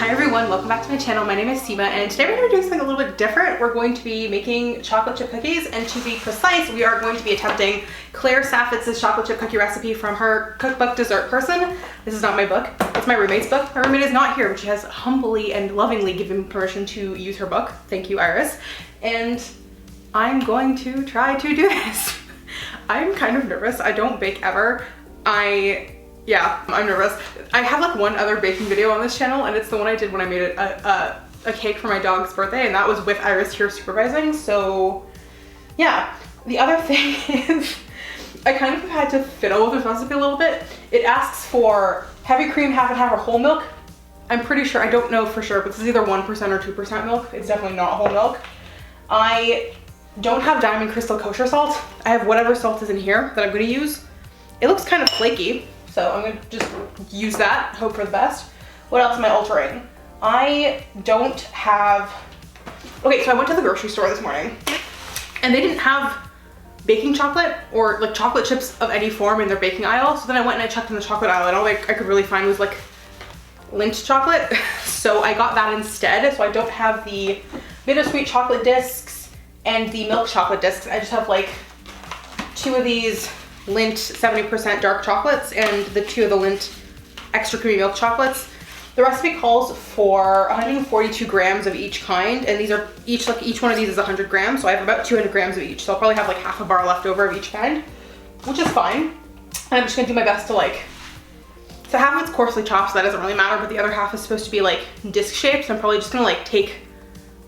Hi everyone, welcome back to my channel. My name is Sima and today we're going to do something a little bit different. We're going to be making chocolate chip cookies, and to be precise, we are going to be attempting Claire Saffitz's chocolate chip cookie recipe from her cookbook Dessert Person. This is not my book, it's my roommate's book. My roommate is not here, but she has humbly and lovingly given permission to use her book. Thank you, Iris. And I'm going to try to do this. I'm kind of nervous. I don't bake ever. Yeah, I'm nervous. I have like one other baking video on this channel, and it's the one I did when I made a cake for my dog's birthday, and that was with Iris here supervising. So yeah, the other thing is I kind of had to fiddle with this recipe a little bit. It asks for heavy cream, half and half, or whole milk. I'm pretty sure, I don't know for sure, but this is either 1% or 2% milk. It's definitely not whole milk. I don't have Diamond Crystal kosher salt. I have whatever salt is in here that I'm gonna use. It looks kind of flaky, so I'm gonna just use that, hope for the best. What else am I altering? I don't have, okay, so I went to the grocery store this morning and they didn't have baking chocolate or like chocolate chips of any form in their baking aisle. So then I went and I checked in the chocolate aisle, and all I could really find was like Lindt chocolate. So I got that instead. So I don't have the bittersweet chocolate discs and the milk chocolate discs. I just have like 2 of these Lindt 70% dark chocolates and the 2 of the Lindt extra creamy milk chocolates. The recipe calls for 142 grams of each kind, and these are each one of these is 100 grams, so I have about 200 grams of each. So I'll probably have like half a bar left over of each kind, which is fine. And I'm just gonna do my best to so half of it's coarsely chopped, so that doesn't really matter, but the other half is supposed to be like disc shaped, so I'm probably just gonna like take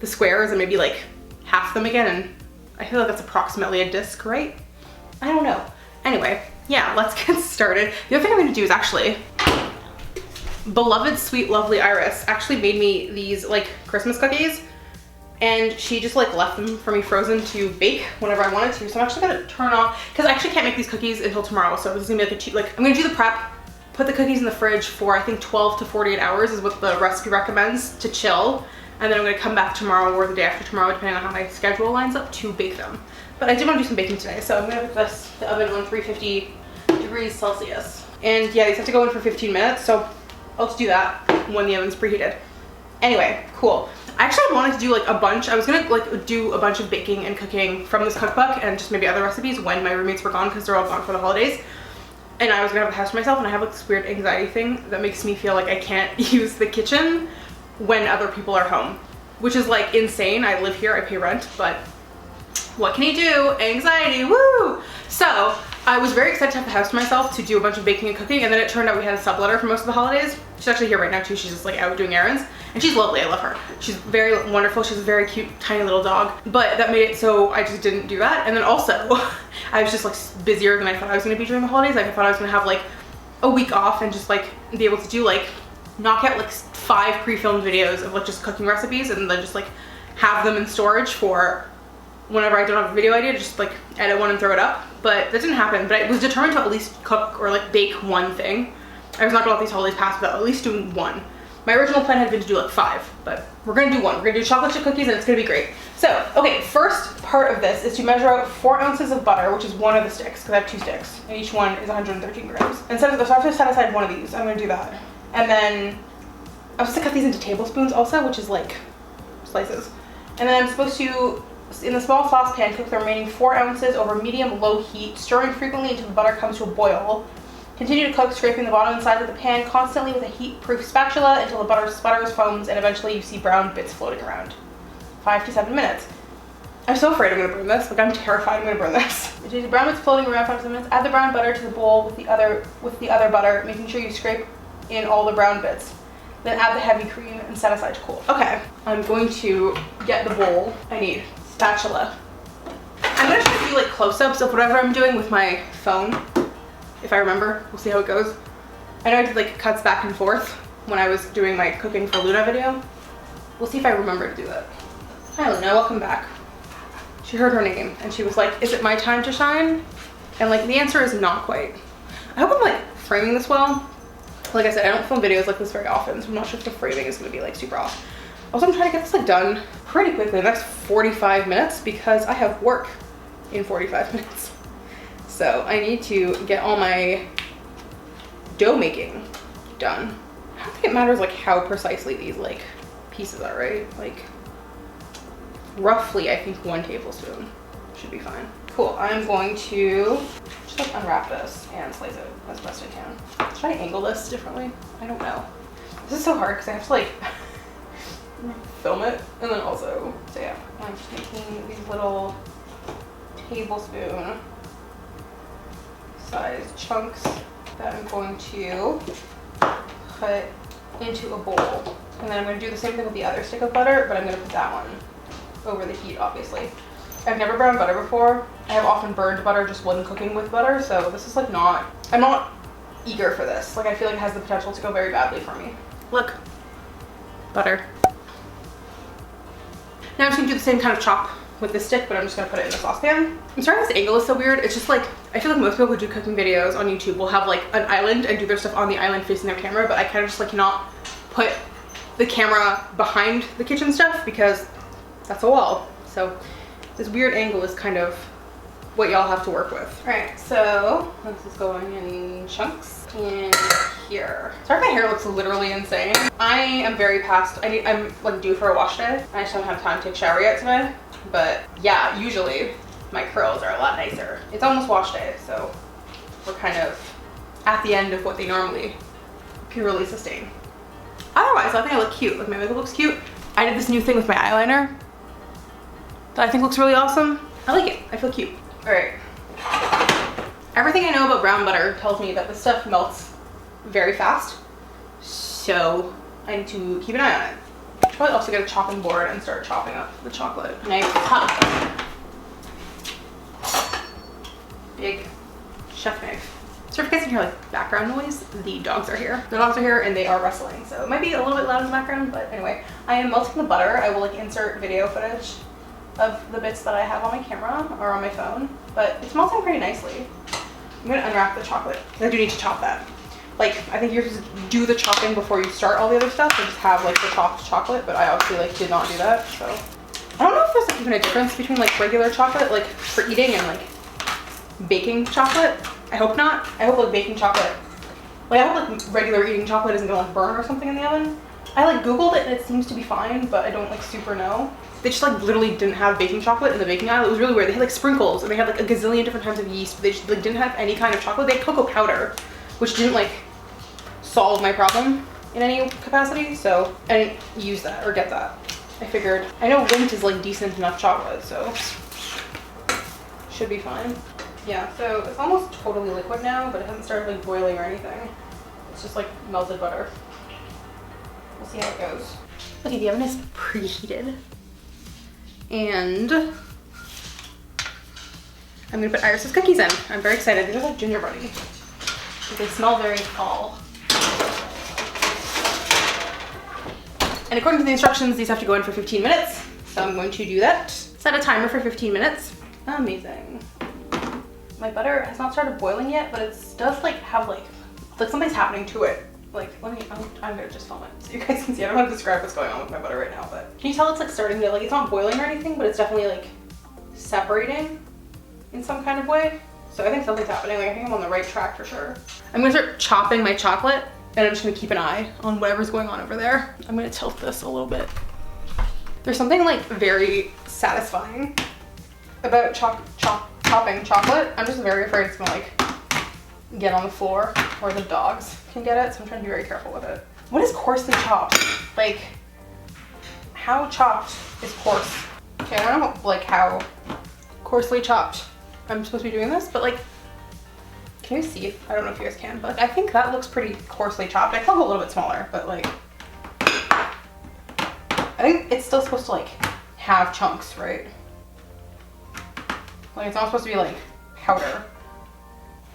the squares and maybe like half them again, and I feel like that's approximately a disc, right? I don't know. Anyway, yeah, let's get started. The other thing I'm gonna do is actually, beloved sweet lovely Iris actually made me these like Christmas cookies, and she just like left them for me frozen to bake whenever I wanted to. So I'm actually gonna turn off, because I actually can't make these cookies until tomorrow, so this is gonna be like a cheap, I'm gonna do the prep, put the cookies in the fridge for I think 12 to 48 hours is what the recipe recommends to chill, and then I'm gonna come back tomorrow or the day after tomorrow, depending on how my schedule lines up, to bake them. But I did want to do some baking today, so I'm gonna put the oven on 350 degrees Celsius. And yeah, these have to go in for 15 minutes, so I'll just do that when the oven's preheated. Anyway, cool. I actually wanted to do like a bunch. I was gonna like do a bunch of baking and cooking from this cookbook and just maybe other recipes when my roommates were gone, because they're all gone for the holidays. And I was gonna have the house to myself, and I have like this weird anxiety thing that makes me feel like I can't use the kitchen when other people are home, which is like insane. I live here, I pay rent, but what can you do? Anxiety, woo! So I was very excited to have the house to myself to do a bunch of baking and cooking, and then it turned out we had a subletter for most of the holidays. She's actually here right now too. She's just like out doing errands, and she's lovely. I love her. She's very wonderful. She's a very cute, tiny little dog, but that made it so I just didn't do that. And then also I was just like busier than I thought I was gonna be during the holidays. Like I thought I was gonna have like a week off and just like be able to do like knock out like 5 pre-filmed videos of like just cooking recipes, and then just like have them in storage for whenever I don't have a video idea, just like edit one and throw it up. But that didn't happen. But I was determined to at least cook or like bake one thing. I was not gonna let these holidays pass without at least doing one. My original plan had been to do like 5, but we're gonna do one. We're gonna do chocolate chip cookies, and it's gonna be great. So, okay, first part of this is to measure out 4 ounces of butter, which is 1 of the sticks, because I have 2 sticks, and each one is 113 grams. And so I have to set aside 1 of these. I'm gonna do that. And then I'm supposed to cut these into tablespoons also, which is like slices. And then I'm supposed to, in the small saucepan, cook the remaining 4 ounces over medium-low heat, stirring frequently until the butter comes to a boil. Continue to cook, scraping the bottom and sides of the pan constantly with a heat-proof spatula until the butter sputters, foams, and eventually you see brown bits floating around. 5 to 7 minutes. I'm so afraid I'm gonna burn this. Like, I'm terrified I'm gonna burn this. You see the brown bits floating around 5 to 7 minutes. Add the brown butter to the bowl with the other butter, making sure you scrape in all the brown bits. Then add the heavy cream and set aside to cool. Okay, I'm going to get the bowl. I need spatula. I'm gonna try to do like close-ups of whatever I'm doing with my phone, if I remember. We'll see how it goes. I know I did like cuts back and forth when I was doing my cooking for Luna video. We'll see if I remember to do that. Hi Luna, welcome back. She heard her name and she was like, is it my time to shine? And like the answer is not quite. I hope I'm like framing this well. Like I said, I don't film videos like this very often, so I'm not sure if the framing is gonna be like super off. Also, I'm trying to get this like done pretty quickly, the next 45 minutes, because I have work in 45 minutes. So I need to get all my dough making done. I don't think it matters like how precisely these like pieces are, right? Like roughly, I think 1 tablespoon should be fine. Cool, I'm going to just like unwrap this and slice it as best I can. Should I angle this differently? I don't know. This is so hard because I have to like film it and then also, so yeah, I'm just making these little tablespoon size chunks that I'm going to put into a bowl. And then I'm going to do the same thing with the other stick of butter, but I'm going to put that one over the heat, obviously. I've never browned butter before. I have often burned butter just when cooking with butter, so this is like not, I'm not eager for this. Like I feel like it has the potential to go very badly for me. Look, butter. Now I'm just gonna do the same kind of chop with this stick, but I'm just gonna put it in the saucepan. I'm sorry this angle is so weird. It's just like, I feel like most people who do cooking videos on YouTube will have like an island and do their stuff on the island facing their camera, but I kind of just like cannot put the camera behind the kitchen stuff because that's a wall. So this weird angle is kind of what y'all have to work with. All right, so this is going in chunks in here. Sorry if my hair looks literally insane. I am very past, I'm like due for a wash day. I just don't have time to take a shower yet today. But yeah, usually my curls are a lot nicer. It's almost wash day, so we're kind of at the end of what they normally purely sustain. Otherwise, I think I look cute. Like my makeup looks cute. I did this new thing with my eyeliner that I think looks really awesome. I like it. I feel cute. All right. Everything I know about brown butter tells me that this stuff melts very fast. So I need to keep an eye on it. I should probably also get a chopping board and start chopping up the chocolate. Nice tough. Big chef knife. So if you guys can hear like background noise, the dogs are here. The dogs are here and they are wrestling. So it might be a little bit loud in the background, but anyway. I am melting the butter. I will like insert video footage of the bits that I have on my camera or on my phone, but it's melting pretty nicely. I'm gonna unwrap the chocolate. I do need to chop that. Like, I think you're supposed to do the chopping before you start all the other stuff and just have like the chopped chocolate, but I obviously like did not do that, so. I don't know if there's like even a difference between like regular chocolate, like for eating and like baking chocolate. I hope not. I hope like baking chocolate, like I hope like regular eating chocolate isn't gonna like burn or something in the oven. I like Googled it and it seems to be fine, but I don't like super know. They just like literally didn't have baking chocolate in the baking aisle. It was really weird. They had like sprinkles and they had like a gazillion different types of yeast, but they just like didn't have any kind of chocolate. They had cocoa powder, which didn't like solve my problem in any capacity. So I didn't use that or get that. I figured, I know Lindt is like decent enough chocolate, so should be fine. Yeah, so it's almost totally liquid now, but it hasn't started like boiling or anything. It's just like melted butter. We'll see how it goes. Okay, the oven is preheated. And I'm gonna put Iris's cookies in. I'm very excited. These are like gingerbready. They smell very fall. And according to the instructions, these have to go in for 15 minutes. So I'm going to do that. Set a timer for 15 minutes. Amazing. My butter has not started boiling yet, but it does like have like something's happening to it. Like, I'm gonna just film it so you guys can see. I don't know how to describe what's going on with my butter right now, but can you tell it's like starting to, like, it's not boiling or anything, but it's definitely like separating in some kind of way. So I think something's happening. Like, I think I'm on the right track for sure. I'm gonna start chopping my chocolate and I'm just gonna keep an eye on whatever's going on over there. I'm gonna tilt this a little bit. There's something like very satisfying about chopping chocolate. I'm just very afraid it's gonna like get on the floor or the dogs can get it, so I'm trying to be very careful with it. What is coarsely chopped? Like, how chopped is coarse? Okay, I don't know like how coarsely chopped I'm supposed to be doing this, but like, can you see? I don't know if you guys can, but I think that looks pretty coarsely chopped. I can go a little bit smaller, but like, I think it's still supposed to like have chunks, right? Like, it's not supposed to be like powder.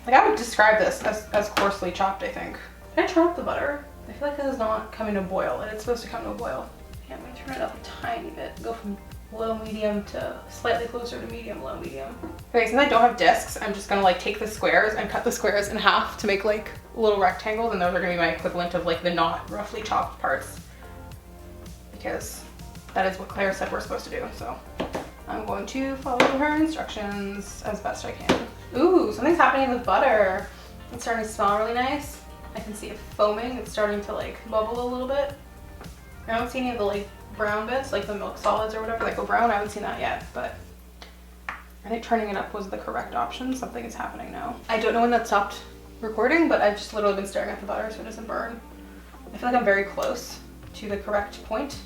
Like, I would describe this as coarsely chopped, I think. Can I turn up the butter? I feel like this is not coming to boil, and it's supposed to come to a boil. Yeah, I'm gonna turn it up a tiny bit. Go from low medium to slightly closer to medium, low medium. Okay, since I don't have discs, I'm just gonna like take the squares and cut the squares in half to make like little rectangles, and those are gonna be my equivalent of like the not roughly chopped parts. Because that is what Claire said we're supposed to do, so. I'm going to follow her instructions as best I can. Ooh, something's happening with butter. It's starting to smell really nice. I can see it foaming. It's starting to like bubble a little bit. I don't see any of the like brown bits, like the milk solids or whatever that go brown. I haven't seen that yet, but I think turning it up was the correct option. Something is happening now. I don't know when that stopped recording, but I've just literally been staring at the butter so it doesn't burn. I feel like I'm very close to the correct point.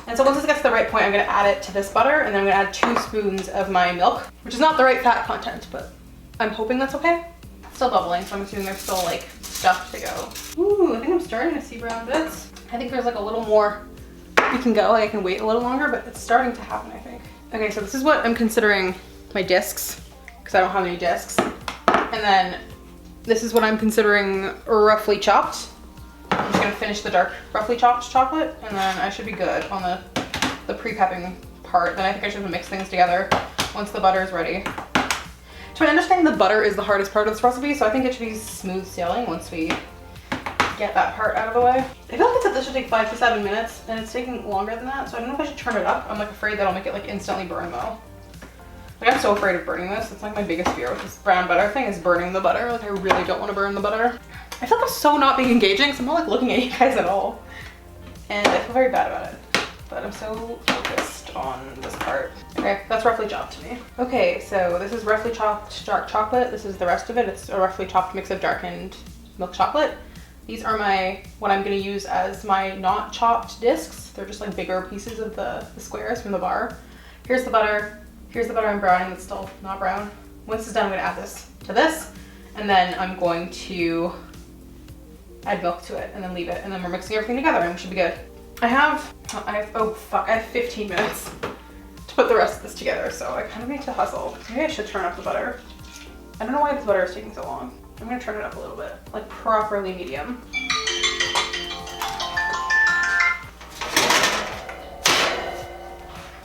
And so once this gets to the right point, I'm gonna add it to this butter, and then I'm gonna add 2 spoons of my milk, which is not the right fat content, but I'm hoping that's okay. It's still bubbling, so I'm assuming there's still like stuff to go. Ooh, I think I'm starting to see brown bits. I think there's like a little more we can go. Like I can wait a little longer, but it's starting to happen, I think. Okay, so this is what I'm considering my discs, because I don't have any discs. And then this is what I'm considering roughly chopped. I'm just gonna finish the dark, roughly chopped chocolate, and then I should be good on the pre-pepping part. Then I think I should mix things together once the butter is ready. So I understand the butter is the hardest part of this recipe, so I think it should be smooth sailing once we get that part out of the way. I feel like it said this should take 5 to 7 minutes, and it's taking longer than that, so I don't know if I should turn it up. I'm like afraid that I'll make it like instantly burn though. Like I'm so afraid of burning this. It's like my biggest fear with this brown butter thing is burning the butter. Like I really don't want to burn the butter. I feel like I'm so not being engaging, so I'm not like looking at you guys at all. And I feel very bad about it. But I'm so focused on this part. Okay, that's roughly chopped to me. Okay, so this is roughly chopped dark chocolate. This is the rest of it. It's a roughly chopped mix of darkened milk chocolate. These are what I'm gonna use as my not chopped discs. They're just like bigger pieces of the squares from the bar. Here's the butter. Here's the butter I'm browning that's still not brown. Once it's done, I'm gonna add this to this, and then I'm going to add milk to it and then leave it, and then we're mixing everything together and we should be good. I have 15 minutes to put the rest of this together, so I kind of need to hustle. Maybe I should turn up the butter. I don't know why this butter is taking so long. I'm gonna turn it up a little bit, like properly medium.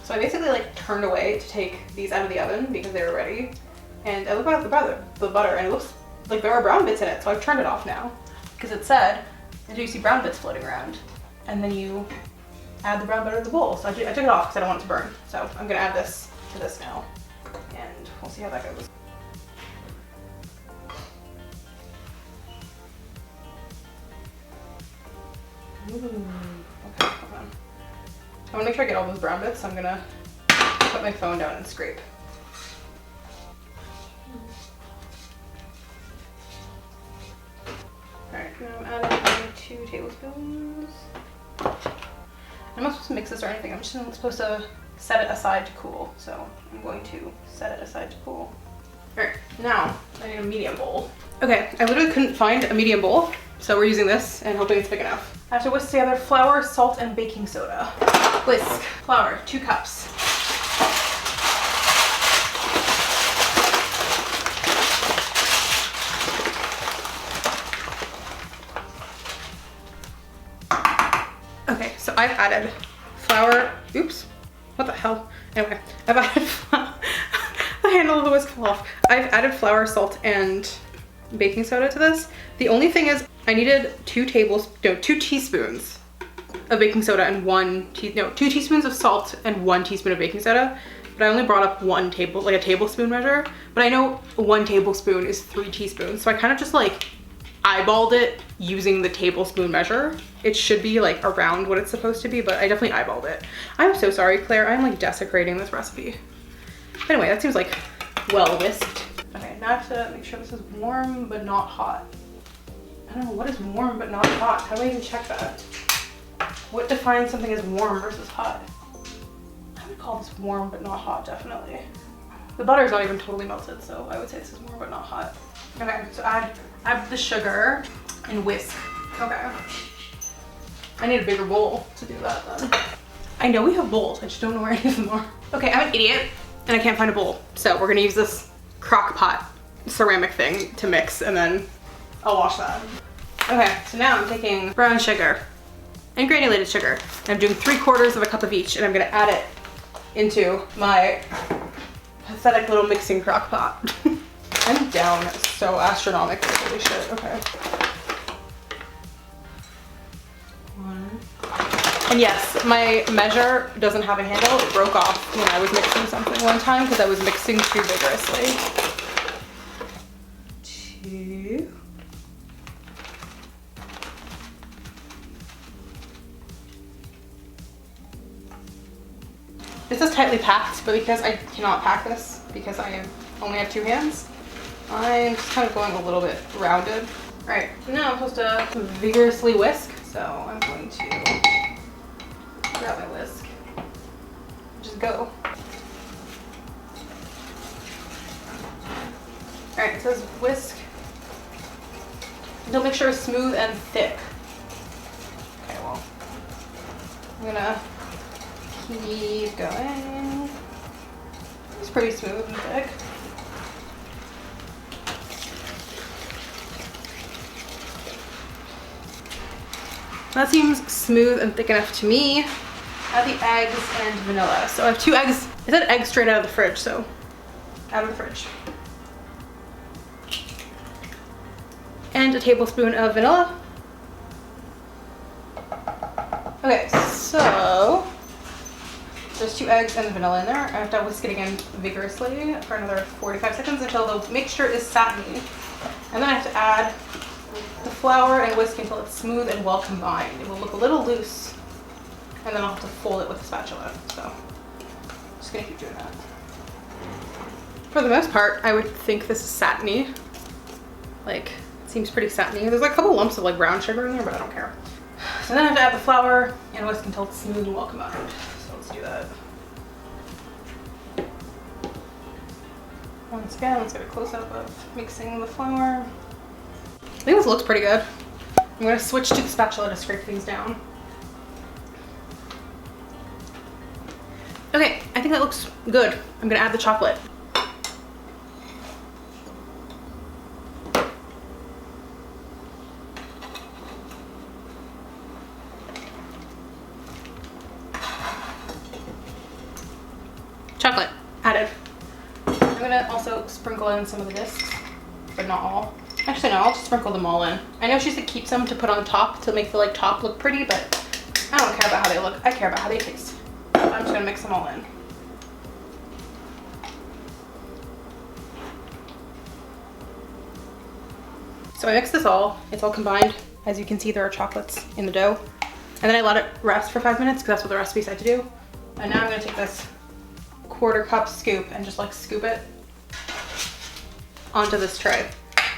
So I basically like turned away to take these out of the oven because they were ready. And I look at the butter and it looks like there are brown bits in it, so I've turned it off now. Because it said, and you see brown bits floating around. And then you add the brown butter to the bowl. So I took it off because I don't want it to burn. So I'm gonna add this to this now. And we'll see how that goes. Ooh, okay, hold on. I wanna make sure I get all those brown bits, so I'm gonna put my phone down and scrape. Alright, now I'm adding 2 tablespoons. I'm not supposed to mix this or anything, I'm just supposed to set it aside to cool. So I'm going to set it aside to cool. Alright, now I need a medium bowl. Okay, I literally couldn't find a medium bowl, so we're using this and hoping it's big enough. I have to whisk together flour, salt, and baking soda. Whisk. Flour, 2 cups. Okay, so I've added flour. Oops, what the hell? Anyway, I've added the handle of the whisk fell off. I've added flour, salt, and baking soda to this. The only thing is I needed 2 teaspoons of baking soda and 2 teaspoons of salt and 1 teaspoon of baking soda. But I only brought up a tablespoon measure. But I know 1 tablespoon is 3 teaspoons. So I kind of just like eyeballed it using the tablespoon measure. It should be like around what it's supposed to be, but I definitely eyeballed it. I'm so sorry, Claire. I'm like desecrating this recipe. But anyway, that seems like well whisked. Okay, now I have to make sure this is warm but not hot. I don't know, what is warm but not hot? How do I even check that? What defines something as warm versus hot? I would call this warm but not hot, definitely. The butter's not even totally melted, so I would say this is warm but not hot. Okay, so add the sugar and whisk. Okay. I need a bigger bowl to do that then. I know we have bowls, I just don't know where any of them are. Okay, I'm an idiot and I can't find a bowl. So we're gonna use this crock pot ceramic thing to mix, and then I'll wash that. Okay, so now I'm taking brown sugar and granulated sugar. And I'm doing 3/4 cup of each, and I'm gonna add it into my pathetic little mixing crock pot. I'm down so astronomically, holy shit, okay. 1. And yes, my measure doesn't have a handle. It broke off when I was mixing something one time because I was mixing too vigorously. 2. This is tightly packed, but because I cannot pack this because I only have 2 hands, I'm just kind of going a little bit rounded. All right, now I'm supposed to vigorously whisk. So I'm going to grab my whisk, just go. All right, it says whisk. Don't make sure it's smooth and thick. Okay, well, I'm gonna keep going. It's pretty smooth and thick. That seems smooth and thick enough to me. Add the eggs and vanilla. So I have 2 eggs. I said eggs straight out of the fridge, so out of the fridge. And a tablespoon of vanilla. Okay, so there's 2 eggs and the vanilla in there. I have to whisk it again vigorously for another 45 seconds until the mixture is satiny. And then I have to add the flour and whisk until it's smooth and well combined. It will look a little loose, and then I'll have to fold it with a spatula. So I'm just gonna keep doing that. For the most part, I would think this is satiny. Like, it seems pretty satiny. There's like a couple lumps of like brown sugar in there, but I don't care. So then I have to add the flour and whisk until it's smooth and well combined. So let's do that. Once again, let's get a close-up of mixing the flour. I think this looks pretty good. I'm gonna switch to the spatula to scrape things down. Okay, I think that looks good. I'm gonna add the chocolate. Chocolate added. I'm gonna also sprinkle in some of the discs, but not all. Actually, no, I'll just sprinkle them all in. I know she said keep some to put on top to make the like top look pretty, but I don't care about how they look. I care about how they taste. So I'm just gonna mix them all in. So I mixed this all. It's all combined. As you can see, there are chocolates in the dough. And then I let it rest for 5 minutes because that's what the recipe said to do. And now I'm gonna take this 1/4 cup scoop and just like scoop it onto this tray.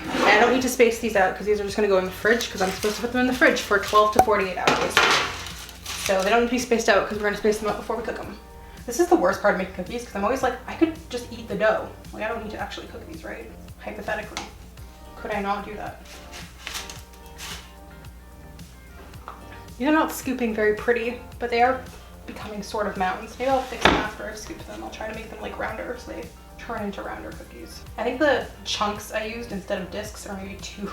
And I don't need to space these out because these are just gonna go in the fridge because I'm supposed to put them in the fridge for 12 to 48 hours. So they don't need to be spaced out because we're gonna space them out before we cook them. This is the worst part of making cookies because I'm always like, I could just eat the dough. Like I don't need to actually cook these, right? Hypothetically. Could I not do that? These are not scooping very pretty, but they are becoming sort of mountains. Maybe I'll fix them after I've scooped them. I'll try to make them like rounder so they turn into rounder cookies. I think the chunks I used instead of discs are maybe too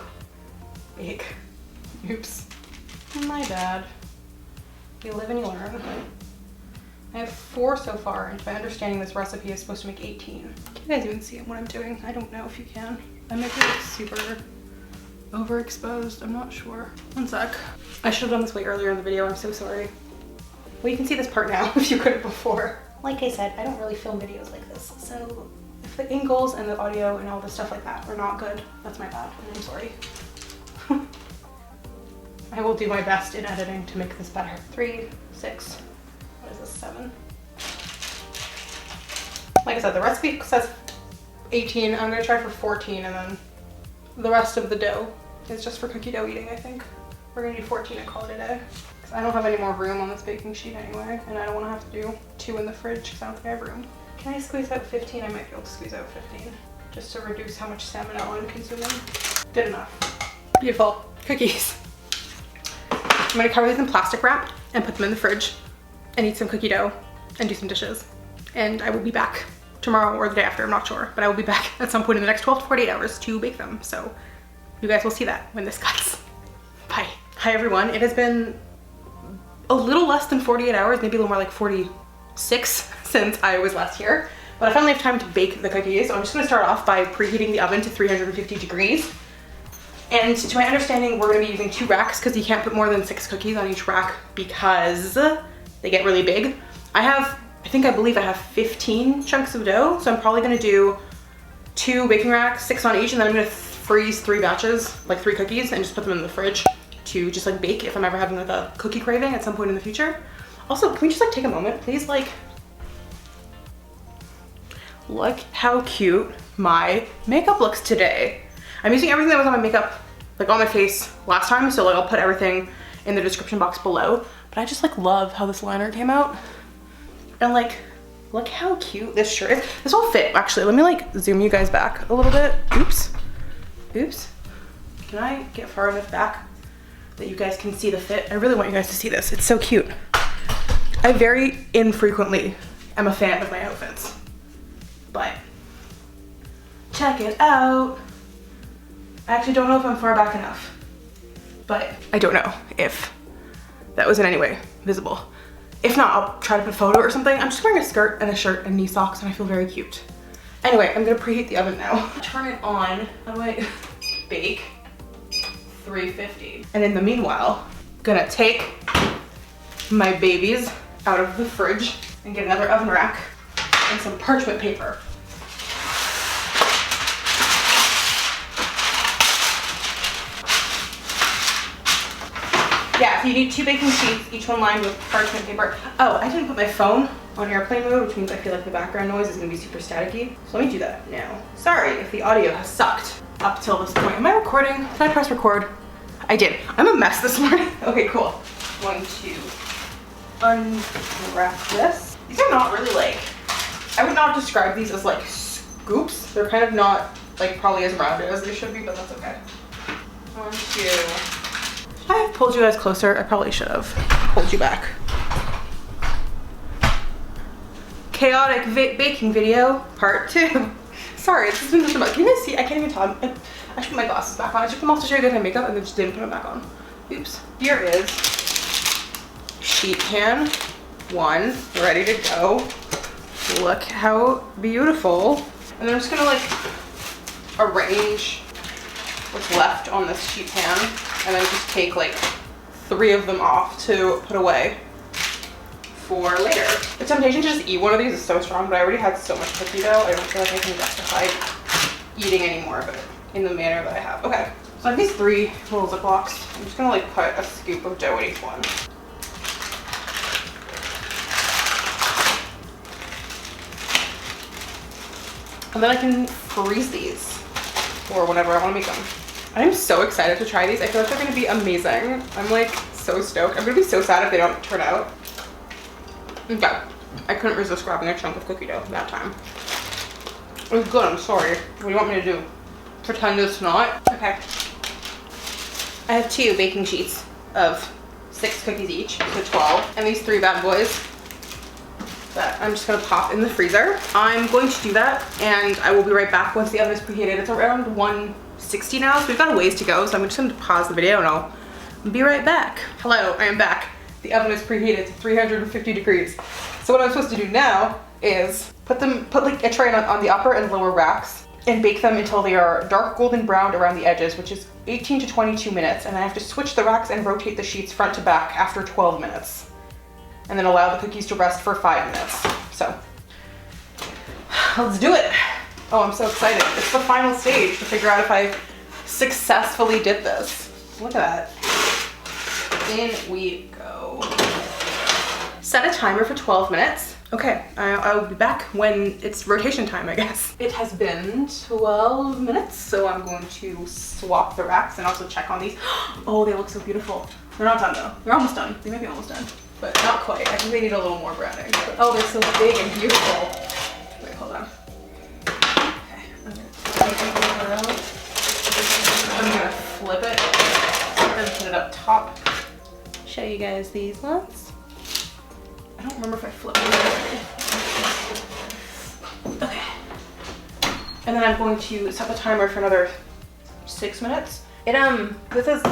big. Oops. My bad. You live and you learn. I have 4 so far, and to my understanding this recipe is supposed to make 18. Can you guys even see what I'm doing? I don't know if you can. I might be like super overexposed, I'm not sure. One sec. I should have done this way earlier in the video, I'm so sorry. Well, you can see this part now if you couldn't before. Like I said, I don't really film videos like this, so if the angles and the audio and all the stuff like that are not good, that's my bad, and I'm sorry. I will do my best in editing to make this better. 3, 6, what is this, 7? Like I said, the recipe says 18, I'm gonna try for 14, and then the rest of the dough is just for cookie dough eating, I think. We're gonna do 14 and call it a day. Because I don't have any more room on this baking sheet anyway, and I don't wanna have to do 2 in the fridge because I don't think I have room. Can I squeeze out 15? I might be able to squeeze out 15, just to reduce how much salmonella I'm consuming. Good enough. Beautiful cookies. I'm gonna cover these in plastic wrap and put them in the fridge and eat some cookie dough and do some dishes. And I will be back tomorrow or the day after, I'm not sure, but I will be back at some point in the next 12 to 48 hours to bake them. So you guys will see that when this cuts. Bye. Hi everyone, it has been a little less than 48 hours, maybe a little more like 46 since I was last here, but I finally have time to bake the cookies. So I'm just gonna start off by preheating the oven to 350 degrees. And to my understanding, we're gonna be using 2 racks because you can't put more than 6 cookies on each rack because they get really big. I believe I have 15 chunks of dough, so I'm probably gonna do 2 baking racks, 6 on each, and then I'm gonna freeze 3 batches, like 3 cookies, and just put them in the fridge to just like bake if I'm ever having like a cookie craving at some point in the future. Also, can we just like take a moment, please? Like, look how cute my makeup looks today. I'm using everything that was on my makeup, like on my face last time, so like I'll put everything in the description box below. But I just like love how this liner came out. And like, look how cute this shirt is. This will fit, actually. Let me like zoom you guys back a little bit. Oops, oops. Can I get far enough back that you guys can see the fit? I really want you guys to see this. It's so cute. I very infrequently am a fan of my outfits, but check it out. I actually don't know if I'm far back enough, but I don't know if that was in any way visible. If not, I'll try to put a photo or something. I'm just wearing a skirt and a shirt and knee socks and I feel very cute. Anyway, I'm gonna preheat the oven now. Turn it on. How do I bake? 350. And in the meanwhile, I'm gonna take my babies out of the fridge and get another oven rack and some parchment paper. Yeah, so you need 2 baking sheets, each one lined with parchment paper. Oh, I didn't put my phone on airplane mode, which means I feel like the background noise is gonna be super staticky. So let me do that now. Sorry if the audio has sucked up till this point. Am I recording? Did I press record? I did. I'm a mess this morning. Okay, cool. I'm going to unwrap this. These are not really like, I would not describe these as like scoops. They're kind of not like probably as rounded as they should be, but that's okay. Should I have pulled you guys closer? I probably should have pulled you back. Chaotic baking video, part 2. Sorry, this has been just about, can you guys see? I can't even talk. I should put my glasses back on. I took them off to show you guys my makeup and then just didn't put them back on. Oops. Here is sheet pan 1, ready to go. Look how beautiful. And then I'm just gonna like arrange what's left on this sheet pan and then just take like 3 of them off to put away for later. The temptation to just eat one of these is so strong, but I already had so much cookie dough, I don't feel like I can justify eating any more of it in the manner that I have. Okay, so I have these 3 little Ziplocs. I'm just gonna like put a scoop of dough in each one. And then I can freeze these for whenever I want to make them. I'm so excited to try these. I feel like they're going to be amazing. I'm like so stoked. I'm going to be so sad if they don't turn out. Okay, I couldn't resist grabbing a chunk of cookie dough that time. It was good, I'm sorry. What do you want me to do? Pretend it's not? Okay. I have 2 baking sheets of 6 cookies each, so 12. And these 3 bad boys that I'm just gonna pop in the freezer. I'm going to do that and I will be right back once the oven is preheated. It's around 160 now, so we've got a ways to go. So I'm just gonna pause the video and I'll be right back. Hello, I am back. The oven is preheated to 350 degrees. So what I'm supposed to do now is put like a tray on the upper and lower racks and bake them until they are dark golden brown around the edges, which is 18 to 22 minutes. And I have to switch the racks and rotate the sheets front to back after 12 minutes. And then allow the cookies to rest for 5 minutes. So, let's do it. Oh, I'm so excited. It's the final stage to figure out if I successfully did this. Look at that. In we go. Set a timer for 12 minutes. Okay, I'll be back when it's rotation time, I guess. It has been 12 minutes, so I'm going to swap the racks and also check on these. Oh, they look so beautiful. They're not done though. They're almost done. They might be almost done, but not quite. I think they need a little more browning. But, oh, they're so big and beautiful. Wait, hold on. Okay, I'm gonna take it out. I'm gonna flip it and put it up top. Show you guys these ones. I don't remember if I flipped it. Okay. And then I'm going to set the timer for another 6 minutes. This is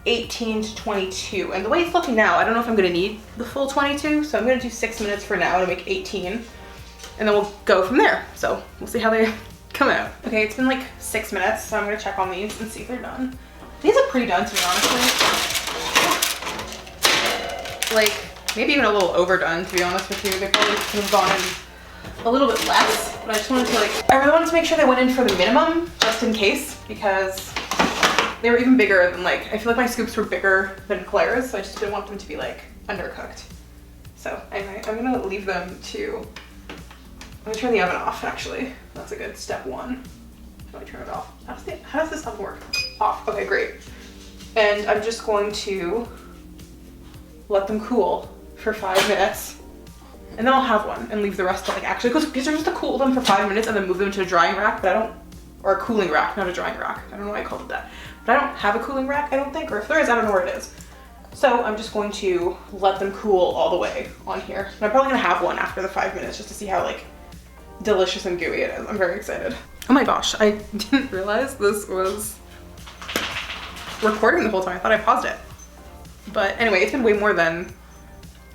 18 to 22. And the way it's looking now, I don't know if I'm gonna need the full 22, so I'm gonna do 6 minutes for now to make 18. And then we'll go from there. So we'll see how they come out. Okay, it's been like 6 minutes, so I'm gonna check on these and see if they're done. These are pretty done to me, honestly. Like, maybe even a little overdone, to be honest with you. They probably could have gone in a little bit less, but I just wanted to I really wanted to make sure they went in for the minimum, just in case, because they were even bigger than I feel like my scoops were bigger than Claire's, so I just didn't want them to be undercooked. So anyway, I'm gonna leave them to I'm gonna turn the oven off, actually. That's a good step one. How do I turn it off? How does this oven work? Off. Okay, great. And I'm just going to let them cool for 5 minutes. And then I'll have one and leave the rest to like actually, because they're just to cool them for 5 minutes and then move them to a drying rack, but I don't, or a cooling rack, not a drying rack. I don't know why I called it that. But I don't have a cooling rack, I don't think, or if there is, I don't know where it is. So I'm just going to let them cool all the way on here. And I'm probably gonna have one after the 5 minutes just to see how like delicious and gooey it is. I'm very excited. Oh my gosh, I didn't realize this was recording the whole time. I thought I paused it. But anyway, it's been way more than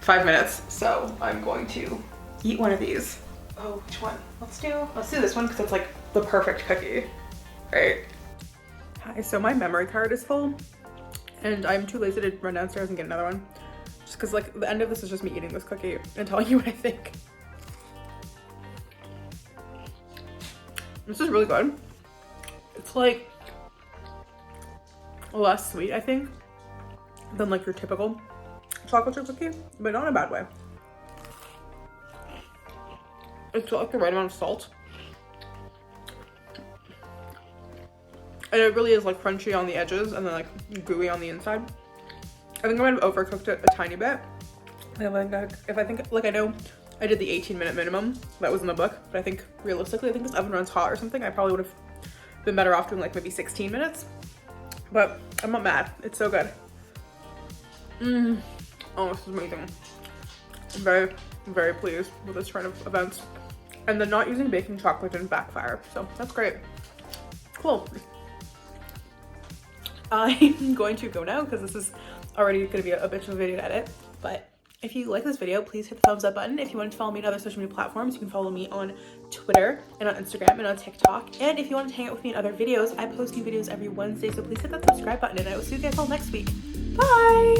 5 minutes, so I'm going to eat one of these. Oh, which one? Let's do this one because it's like the perfect cookie, right? Hi, so my memory card is full and I'm too lazy to run downstairs and get another one. Just because like the end of this is just me eating this cookie and telling you what I think. This is really good. It's like less sweet, I think, than like your typical chocolate chip cookie, but not in a bad way. It's got like the right amount of salt. And it really is like crunchy on the edges and then like gooey on the inside. I think I might have overcooked it a tiny bit. If I think, like I know I did the 18-minute minimum that was in the book, but I think realistically, I think this oven runs hot or something. I probably would have been better off doing like maybe 16 minutes, but I'm not mad. It's so good. Oh, this is amazing. I'm very, very pleased with this turn of events. And then not using baking chocolate didn't backfire, so that's great. Cool. I'm going to go now because this is already going to be a bitch of a video to edit, but if you like this video, please hit the thumbs up button. If you want to follow me on other social media platforms, you can follow me on Twitter and on Instagram and on TikTok. And if you want to hang out with me in other videos, I post new videos every Wednesday, so please hit that subscribe button and I will see you guys all next week. Bye!